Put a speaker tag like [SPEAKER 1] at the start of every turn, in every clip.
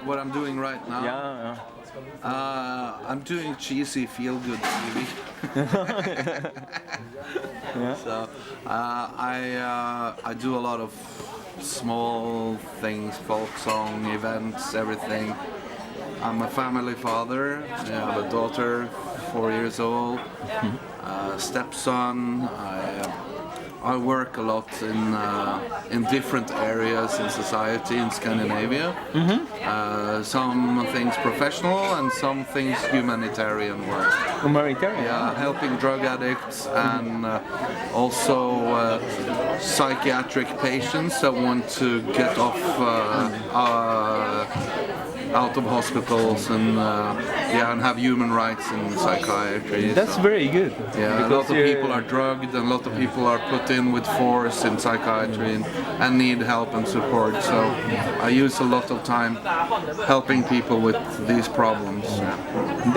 [SPEAKER 1] What I'm doing right now?
[SPEAKER 2] Yeah.
[SPEAKER 1] I'm doing cheesy feel-good TV.
[SPEAKER 2] Yeah.
[SPEAKER 1] So I do a lot of small things, folk song, events, everything. I'm a family father. I have a daughter, 4 years old, stepson. I work a lot in different areas in society in Scandinavia. Some things professional and some things humanitarian work.
[SPEAKER 2] Humanitarian?
[SPEAKER 1] Yeah, helping drug addicts and also psychiatric patients that want to get off out of hospitals and and have human rights in psychiatry.
[SPEAKER 2] That's very good.
[SPEAKER 1] Yeah, a lot of people are drugged and a lot of people are put in with force in psychiatry and need help and support. So I use a lot of time helping people with these problems.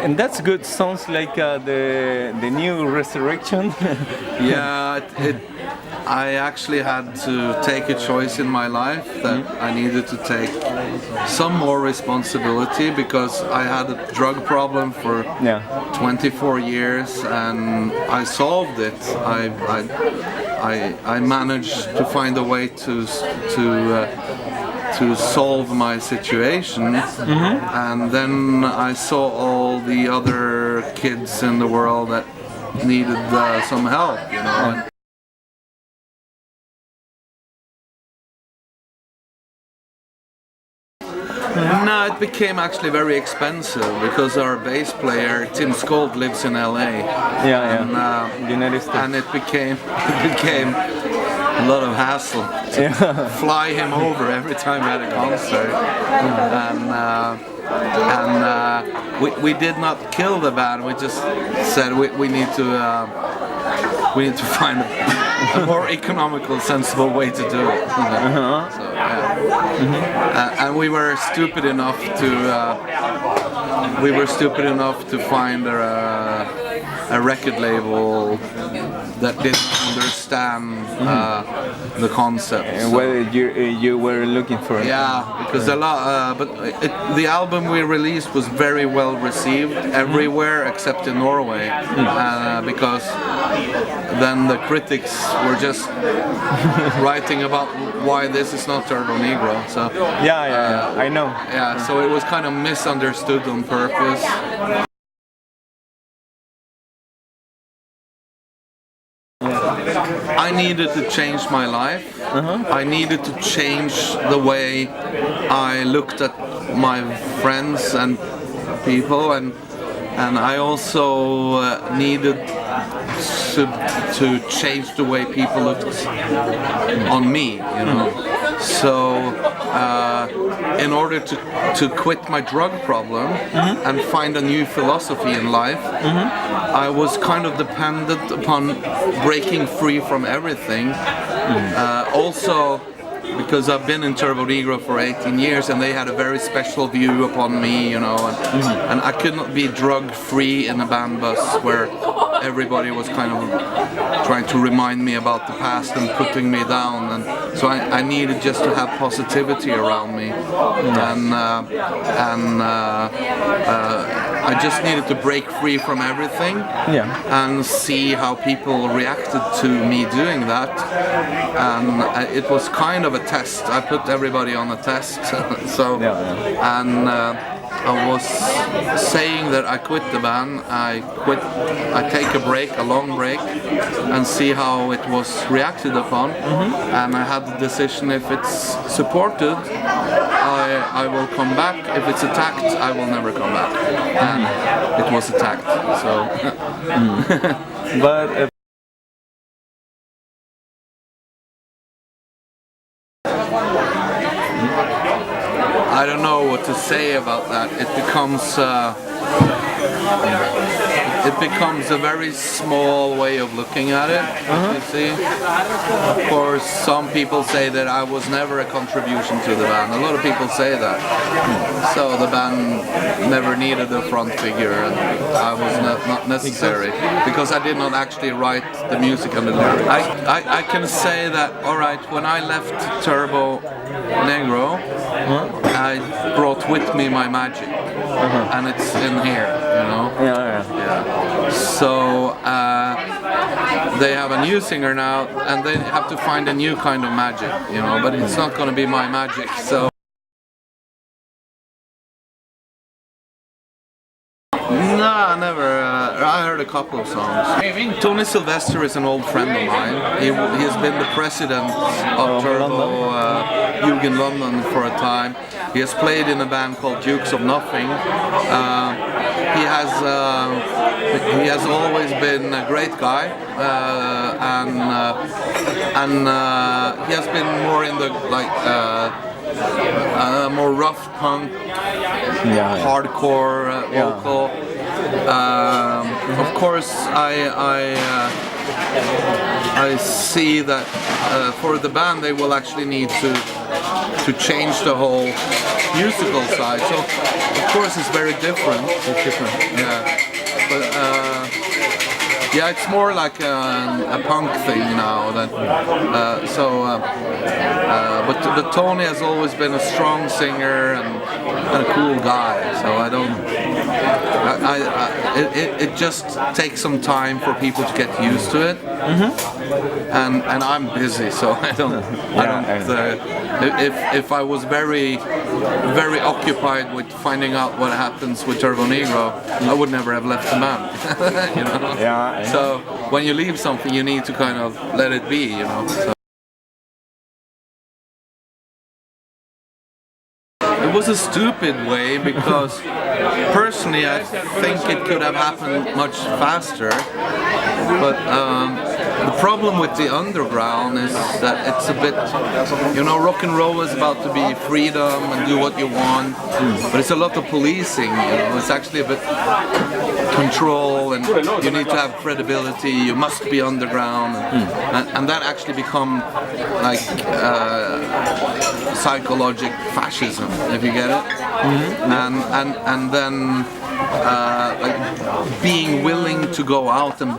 [SPEAKER 2] And that's good. Sounds like the new resurrection.
[SPEAKER 1] Yeah, I actually had to take a choice in my life that I needed to take some more responsibility because I had a drug problem for 24 years and I solved it. I managed to find a way to solve my situation, and then I saw all the other kids in the world that needed some help, you know. No, it became actually very expensive because our bass player Tim Skold lives in LA. And it became a lot of hassle to fly him over every time we had a concert. And we did not kill the band. We just said we need to find a more economical, sensible way to do it. So, and we were stupid enough to find a record label that didn't understand the concept.
[SPEAKER 2] Whether you were looking for it.
[SPEAKER 1] Yeah, because the album we released was very well received everywhere except in Norway, because then the critics were just writing about why this is not Turbo Negro. So
[SPEAKER 2] I know.
[SPEAKER 1] Yeah, so it was kind of misunderstood on purpose. I needed to change my life. I needed to change the way I looked at my friends and people, and I also needed to change the way people looked on me, you know. So in order to quit my drug problem and find a new philosophy in life, I was kind of dependent upon breaking free from everything. Also because I've been in Turbo Negro for 18 years and they had a very special view upon me, you know, and I could not be drug free in a band bus where everybody was kind of trying to remind me about the past and putting me down, and so I needed just to have positivity around me, and I just needed to break free from everything and see how people reacted to me doing that, and it was kind of a test. I put everybody on a test. So I was saying that I quit the band. I take a break, a long break, and see how it was reacted upon. And I had the decision: if it's supported, I will come back. If it's attacked, I will never come back. And it was attacked. So,
[SPEAKER 2] but.
[SPEAKER 1] I don't know what to say about that. It becomes a very small way of looking at it, you see. Of course, some people say that I was never a contribution to the band. A lot of people say that. So the band never needed a front figure, and I was not necessary because I did not actually write the music and the lyrics. I can say that, all right, when I left Turbo Negro, I brought with me my magic, and it's in here, you know. Yeah. So they have a new singer now, and they have to find a new kind of magic, you know. But it's not going to be my magic, so. No, never. I heard a couple of songs. Tony Sylvester is an old friend of mine. He has been the president of Turbo Jugend London for a time. He has played in a band called Dukes of Nothing. He has always been a great guy, and he has been more in the more rough punk, hardcore vocal. Of course, I see that for the band they will actually need to change the whole musical side. So of course it's very different. Yeah, but yeah, it's more like a punk thing now. But Tony has always been a strong singer and a cool guy. So I don't. It just takes some time for people to get used to it. And I'm busy, so I don't. If I was very occupied with finding out what happens with Turbo Negro, I would never have left the band. You know.
[SPEAKER 2] Yeah.
[SPEAKER 1] So when you leave something, you need to kind of let it be, you know. So. It was a stupid way because personally I think it could have happened much faster. But the problem with the underground is that it's a bit, you know, rock and roll is about to be freedom and do what you want, but it's a lot of policing, you know, it's actually a bit control and you need to have credibility, you must be underground, and that actually become like psychologic fascism, if you get it, and then like being willing to go out and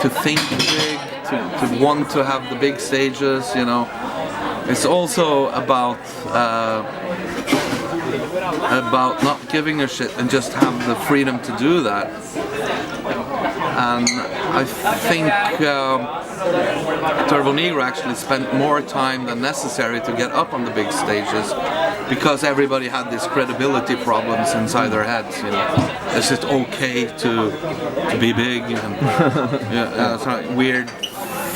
[SPEAKER 1] to think big, to want to have the big stages, you know. It's also about not giving a shit and just have the freedom to do that. And I think Turbo Negro actually spent more time than necessary to get up on the big stages because everybody had these credibility problems inside their heads, you know. Is it okay to be big? And, it's like weird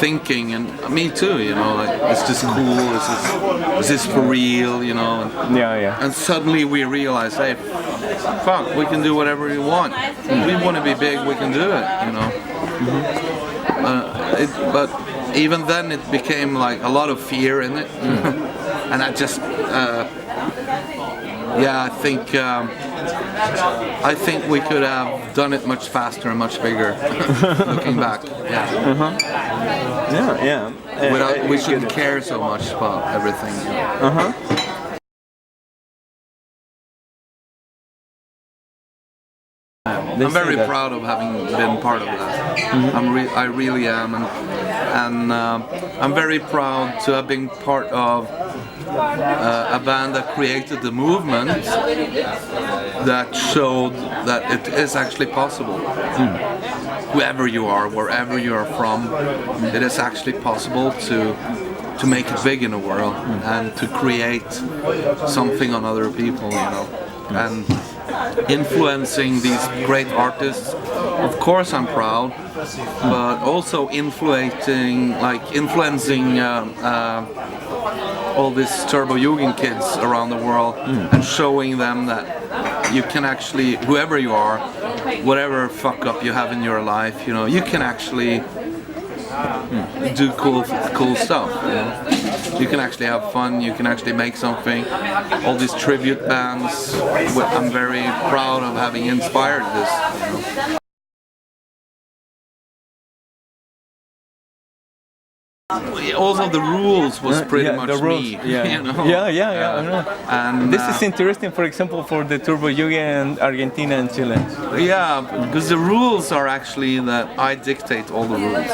[SPEAKER 1] thinking, and me too, you know, like, is this cool? Is this for real, you know? And, and suddenly we realize, hey, fuck, we can do whatever we want. If we want to be big, we can do it, you know. But even then it became like a lot of fear in it. And I just I think we could have done it much faster and much bigger. Looking back, we shouldn't care so much about everything. I'm very proud of having been part of that. I really am, and I'm very proud to have been part of a band that created the movement that showed that it is actually possible. Whoever you are, wherever you are from, it is actually possible to make it big in the world and to create something on other people, you know, and influencing these great artists. Of course I'm proud, but also influencing all these Turbo Jugend kids around the world and showing them that you can actually, whoever you are, whatever fuck up you have in your life, you know, you can actually do cool stuff, you know? You can actually have fun, you can actually make something. All these tribute bands, I'm very proud of having inspired this, you know? Also, the rules was pretty
[SPEAKER 2] yeah,
[SPEAKER 1] much
[SPEAKER 2] the rules,
[SPEAKER 1] me.
[SPEAKER 2] yeah.
[SPEAKER 1] You know?
[SPEAKER 2] Yeah, I know.
[SPEAKER 1] And
[SPEAKER 2] This is interesting, for example, for the Turbo Yugi in Argentina and Chile.
[SPEAKER 1] yeah, because the rules are actually that I dictate all the rules.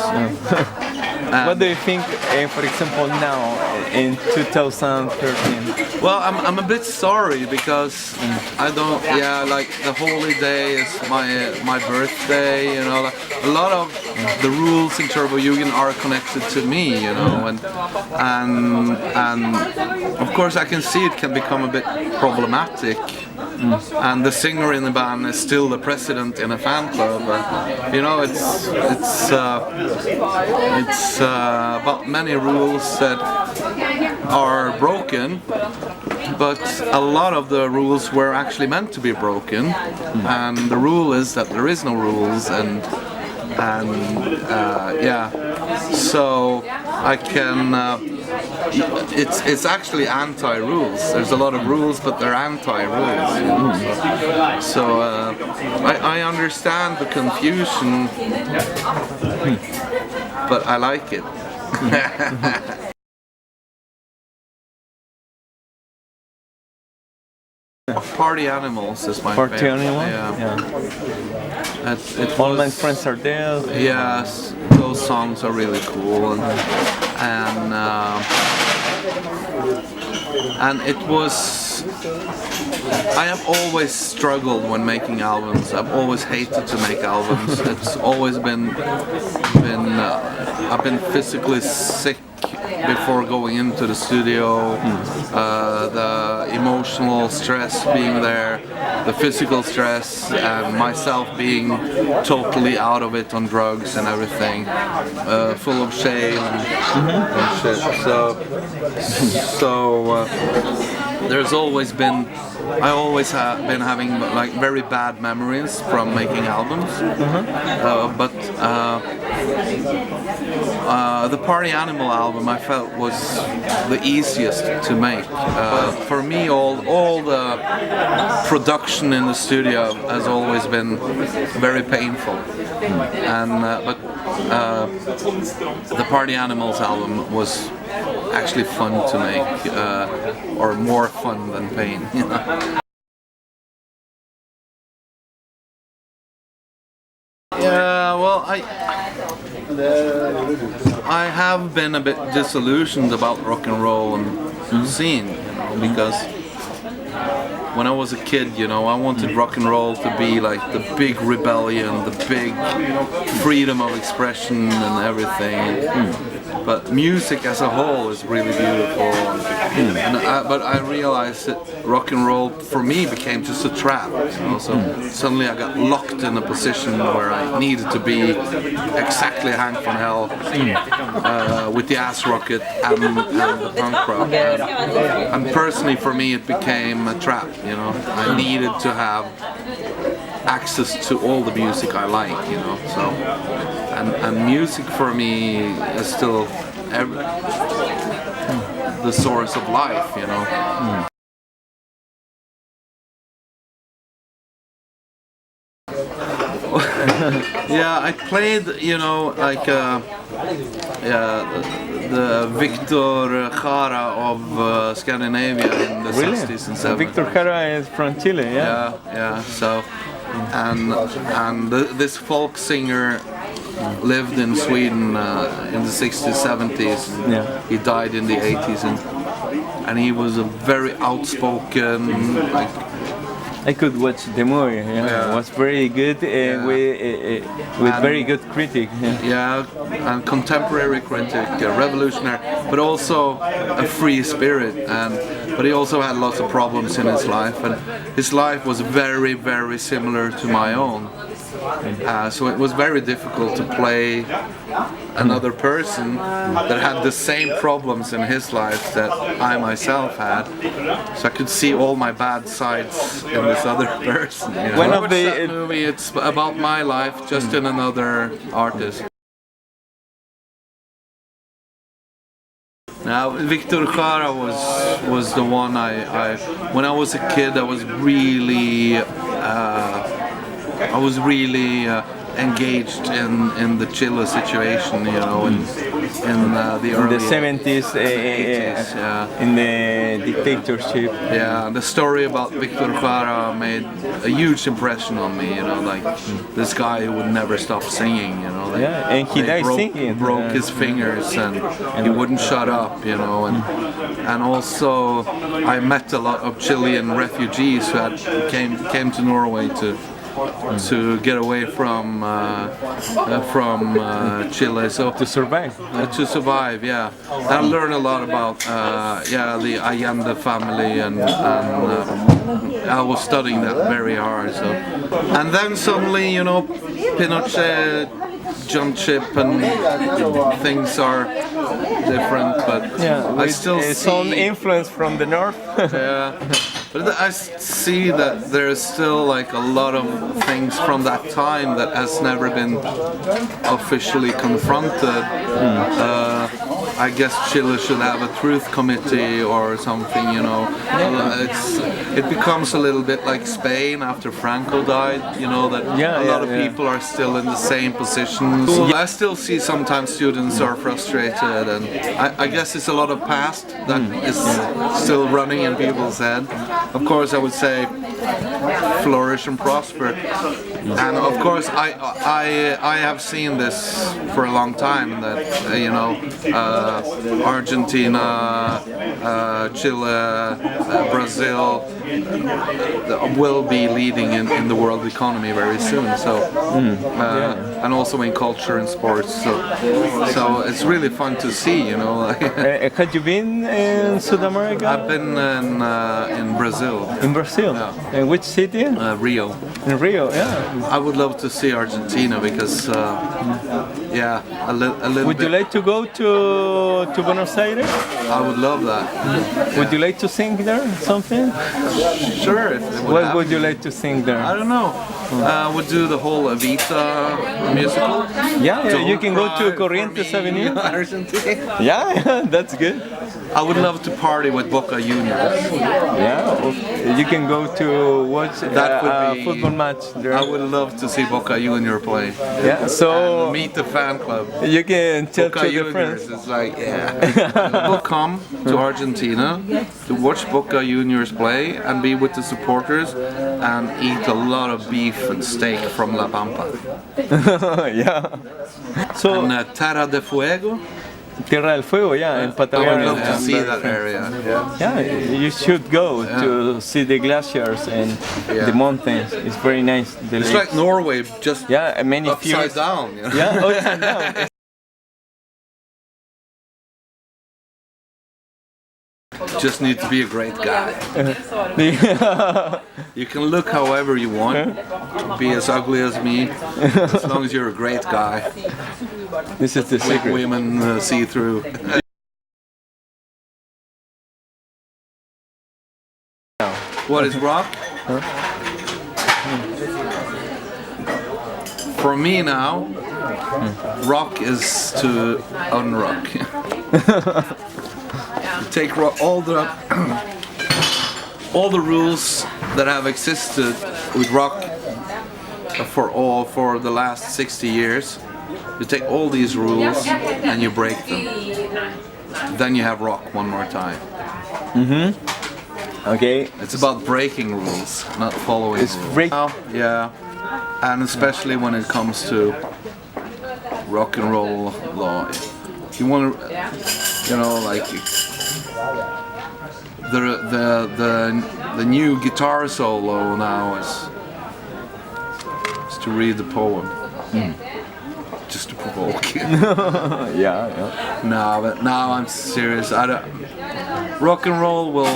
[SPEAKER 2] What do you think, for example, now in 2013?
[SPEAKER 1] Well, I'm a bit sorry because I don't. Yeah, like the holy day is my birthday. You know, like, a lot of the rules in Turbo Yugen are connected to me. You know, and of course I can see it can become a bit problematic. And the singer in the band is still the president in a fan club. You know, it's about many rules that are broken, but a lot of the rules were actually meant to be broken. And the rule is that there is no rules, and yeah. So I can. It's actually anti-rules. There's a lot of rules, but they're anti-rules. You know? So I understand the confusion, but I like it. Party Animals is my
[SPEAKER 2] Party
[SPEAKER 1] favorite.
[SPEAKER 2] Animals?
[SPEAKER 1] Yeah.
[SPEAKER 2] All my friends are there.
[SPEAKER 1] Yes, those songs are really cool, and it was. I have always struggled when making albums. I've always hated to make albums. It's always been. I've been physically sick before going into the studio. The emotional stress being there, the physical stress, and myself being totally out of it on drugs and everything, full of shame and shit. So there's always been. I always have been having like very bad memories from making albums, but the Party Animal album I felt was the easiest to make. For me, all the production in the studio has always been very painful, but the Party Animals album was actually fun to make, or more fun than pain. You know? Yeah, well, I have been a bit disillusioned about rock and roll and scene, you know, because when I was a kid, you know, I wanted rock and roll to be like the big rebellion, the big freedom of expression and everything. But music as a whole is really beautiful. But I realized that rock and roll for me became just a trap. You know? So suddenly I got locked in a position where I needed to be exactly Hank von Hell with the ass rocket and the punk rock. And personally, for me, it became a trap. You know, I needed to have access to all the music I like. You know, so. And music for me is still the source of life, you know. Yeah, I played, you know, like the Victor Jara of Scandinavia in the 60s and 70s.
[SPEAKER 2] Victor Jara is from Chile, yeah?
[SPEAKER 1] Yeah. So, and this folk singer lived in Sweden in the 60s, 70s.
[SPEAKER 2] Yeah.
[SPEAKER 1] He died in the 80s, and he was a very outspoken, like.
[SPEAKER 2] I could watch the movie. Yeah. It was very good with very good critic.
[SPEAKER 1] Yeah, and contemporary critic, revolutionary, but also a free spirit. But he also had lots of problems in his life, and his life was very, very similar to my own. So it was very difficult to play another person that had the same problems in his life that I myself had. So I could see all my bad sides in this other person. You know?
[SPEAKER 2] One of
[SPEAKER 1] that movie, it's about my life, just in another artist. Now, Victor Jara was the one I when I was a kid, I was really engaged in the Chile situation, you know, in the early
[SPEAKER 2] the 70s,
[SPEAKER 1] 80s, yeah.
[SPEAKER 2] in the dictatorship.
[SPEAKER 1] Yeah, the story about Victor Jara made a huge impression on me, you know, like this guy who would never stop singing, you know. Like,
[SPEAKER 2] Yeah, and he died singing.
[SPEAKER 1] Broke his fingers and he wouldn't shut up, you know, and also I met a lot of Chilean refugees who had came to Norway to get away from Chile, so
[SPEAKER 2] To survive.
[SPEAKER 1] to survive, yeah. I learned a lot about the Allende family, and I was studying that very hard. So, and then suddenly, you know, Pinochet jumped ship and things are different, but
[SPEAKER 2] Yeah,
[SPEAKER 1] I still
[SPEAKER 2] with
[SPEAKER 1] see
[SPEAKER 2] some influence from the north.
[SPEAKER 1] yeah. But I see that there is still like a lot of things from that time that has never been officially confronted. I guess Chile should have a truth committee or something, you know. It becomes a little bit like Spain after Franco died, you know, that a lot of people are still in the same positions. I still see sometimes students are frustrated, and I guess it's a lot of past that is still running in people's head. Of course, I would say flourish and prosper, and of course, I have seen this for a long time that you know, Argentina, Chile, Brazil will be leading in the world economy very soon. So, and also in culture and sports. So it's really fun to see, you know.
[SPEAKER 2] Had you been in South America?
[SPEAKER 1] I've been in Brazil.
[SPEAKER 2] In Brazil?
[SPEAKER 1] Yeah.
[SPEAKER 2] In which city?
[SPEAKER 1] Rio.
[SPEAKER 2] In Rio, yeah.
[SPEAKER 1] I would love to see Argentina because, a little
[SPEAKER 2] Would
[SPEAKER 1] bit.
[SPEAKER 2] you like to go to Buenos Aires?
[SPEAKER 1] I would love that.
[SPEAKER 2] Would you like to sing there something?
[SPEAKER 1] Sure. If it would
[SPEAKER 2] What
[SPEAKER 1] happen.
[SPEAKER 2] would you like to sing there?
[SPEAKER 1] I don't know. Would do the whole Evita musical.
[SPEAKER 2] Yeah,
[SPEAKER 1] Don't
[SPEAKER 2] you can go
[SPEAKER 1] cry
[SPEAKER 2] to
[SPEAKER 1] for
[SPEAKER 2] Corrientes
[SPEAKER 1] me,
[SPEAKER 2] Avenue.
[SPEAKER 1] Argentina.
[SPEAKER 2] Yeah, that's good.
[SPEAKER 1] I would love to party with Boca Juniors.
[SPEAKER 2] Yeah, you can go to watch
[SPEAKER 1] That would
[SPEAKER 2] a
[SPEAKER 1] be-
[SPEAKER 2] football match there.
[SPEAKER 1] I would love to see Boca Junior play.
[SPEAKER 2] Yeah, so
[SPEAKER 1] Meet the fan club.
[SPEAKER 2] you can chat
[SPEAKER 1] Boca
[SPEAKER 2] to your
[SPEAKER 1] Juniors
[SPEAKER 2] friends.
[SPEAKER 1] is like, People come to Argentina to watch Boca Juniors play and be with the supporters and eat a lot of beef and steak from La Pampa.
[SPEAKER 2] Yeah. So
[SPEAKER 1] And Terra de Fuego,
[SPEAKER 2] Tierra del Fuego, yeah, in
[SPEAKER 1] I would
[SPEAKER 2] Patagonia.
[SPEAKER 1] love to
[SPEAKER 2] I'm
[SPEAKER 1] see
[SPEAKER 2] very
[SPEAKER 1] that
[SPEAKER 2] fan.
[SPEAKER 1] area.
[SPEAKER 2] Yeah, you should go to see the glaciers and the mountains. It's very nice. The
[SPEAKER 1] It's
[SPEAKER 2] lakes.
[SPEAKER 1] like Norway, just
[SPEAKER 2] Yeah, and many
[SPEAKER 1] upside
[SPEAKER 2] fjords.
[SPEAKER 1] down. You know?
[SPEAKER 2] Yeah, upside down.
[SPEAKER 1] Just need to be a great guy. You can look however you want, be as ugly as me, as long as you're a great guy.
[SPEAKER 2] This is the
[SPEAKER 1] Make
[SPEAKER 2] secret.
[SPEAKER 1] women see through. What is rock? For me now, rock is to unrock. You take all the rules that have existed with rock for the last 60 years. You take all these rules and you break them. Then you have rock one more time.
[SPEAKER 2] Okay.
[SPEAKER 1] It's about breaking rules, not following
[SPEAKER 2] It's
[SPEAKER 1] rules.
[SPEAKER 2] break.
[SPEAKER 1] Yeah, and especially when it comes to rock and roll law. You want to, you know, like the new guitar solo now is to read the poem, just to provoke you.
[SPEAKER 2] Yeah.
[SPEAKER 1] No, but now I'm serious. Rock and roll will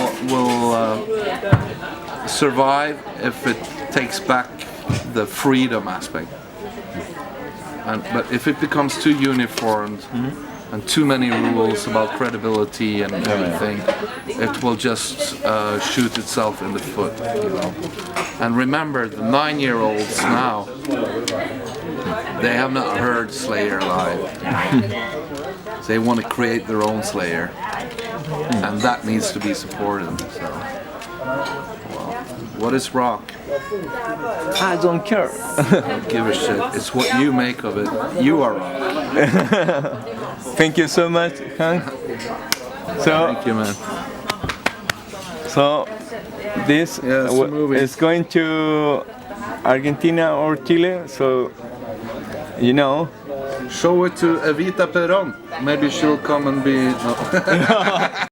[SPEAKER 1] survive if it takes back the freedom aspect. But if it becomes too uniformed and too many rules about credibility and everything, it will just shoot itself in the foot. You know. And remember, the 9-year-olds now, they have not heard Slayer live. They want to create their own Slayer, and that needs to be supported. So, well. What is rock?
[SPEAKER 2] I don't care.
[SPEAKER 1] Don't give a shit. It's what you make of it. You are rock.
[SPEAKER 2] Thank you so much, Hank. So,
[SPEAKER 1] Thank you, man.
[SPEAKER 2] so this
[SPEAKER 1] Yeah, it's a movie.
[SPEAKER 2] is going to Argentina or Chile, so you know.
[SPEAKER 1] Show it to Evita Perón. Maybe she'll come and be. No.